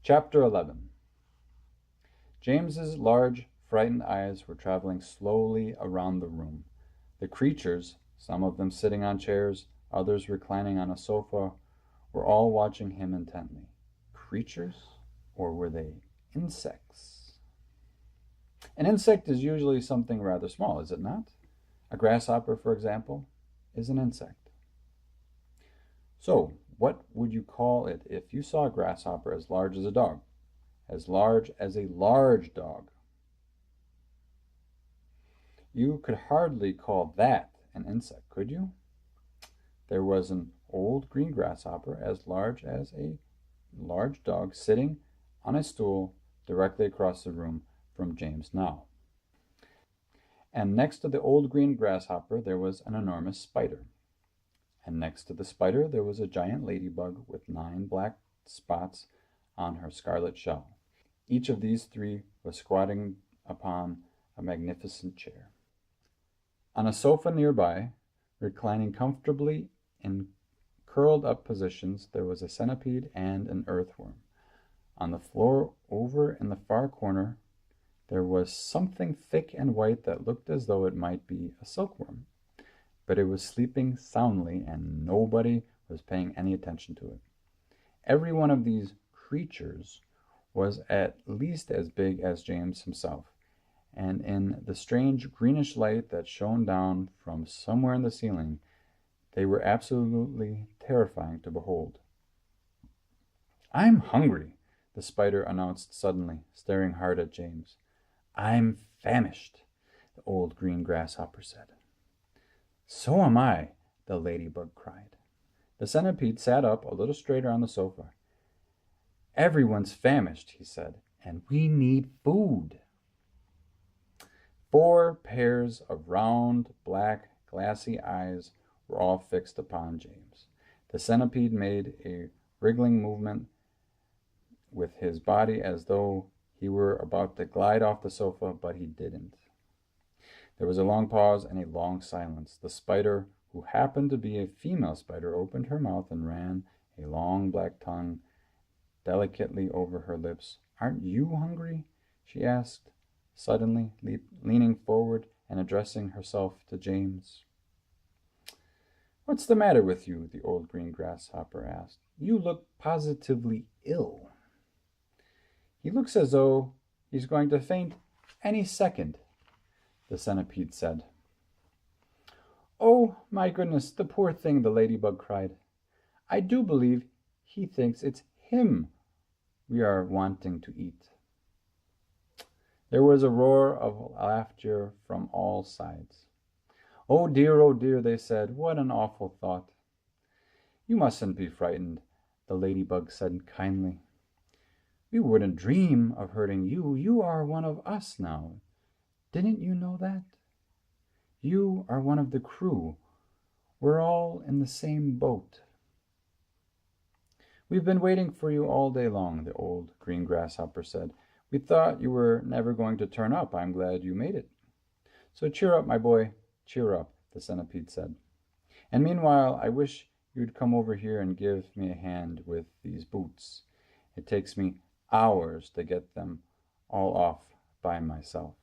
Chapter 11. James's large, frightened eyes were traveling slowly around the room. The creatures, some of them sitting on chairs, others reclining on a sofa, were all watching him intently. Creatures? Or were they insects? An insect is usually something rather small, is it not? A grasshopper, for example, is an insect. So, what would you call it if you saw a grasshopper as large as a dog? As large as a large dog? You could hardly call that an insect, could you? There was an old green grasshopper as large as a large dog sitting on a stool directly across the room from James now. And next to the old green grasshopper there was an enormous spider. And next to the spider there was a giant ladybug with 9 black spots on her scarlet shell. Each of these 3 was squatting upon a magnificent chair. On a sofa nearby, reclining comfortably in curled up positions, there was a centipede and an earthworm. On the floor over in the far corner, there was something thick and white that looked as though it might be a silkworm. But it was sleeping soundly, and nobody was paying any attention to it. Every one of these creatures was at least as big as James himself, and in the strange greenish light that shone down from somewhere in the ceiling, they were absolutely terrifying to behold. "I'm hungry," the spider announced suddenly, staring hard at James. "I'm famished," the old green grasshopper said. "So am I," the ladybug cried. The centipede sat up a little straighter on the sofa. "Everyone's famished," he said, "and we need food." 4 pairs of round, black, glassy eyes were all fixed upon James. The centipede made a wriggling movement with his body as though he were about to glide off the sofa, but he didn't. There was a long pause and a long silence. The spider, who happened to be a female spider, opened her mouth and ran a long black tongue delicately over her lips. "Aren't you hungry?" she asked, suddenly leaning forward and addressing herself to James. "What's the matter with you?" the old green grasshopper asked. "You look positively ill." "He looks as though he's going to faint any second," the centipede said. "Oh, my goodness, the poor thing," the ladybug cried. "I do believe he thinks it's him we are wanting to eat." There was a roar of laughter from all sides. "Oh dear," they said. "What an awful thought." "You mustn't be frightened," the ladybug said kindly. "We wouldn't dream of hurting you. You are one of us now. Didn't you know that? You are one of the crew. We're all in the same boat." "We've been waiting for you all day long," the old green grasshopper said. "We thought you were never going to turn up. I'm glad you made it." "So cheer up, my boy, cheer up," the centipede said. "And meanwhile, I wish you'd come over here and give me a hand with these boots. It takes me hours to get them all off by myself."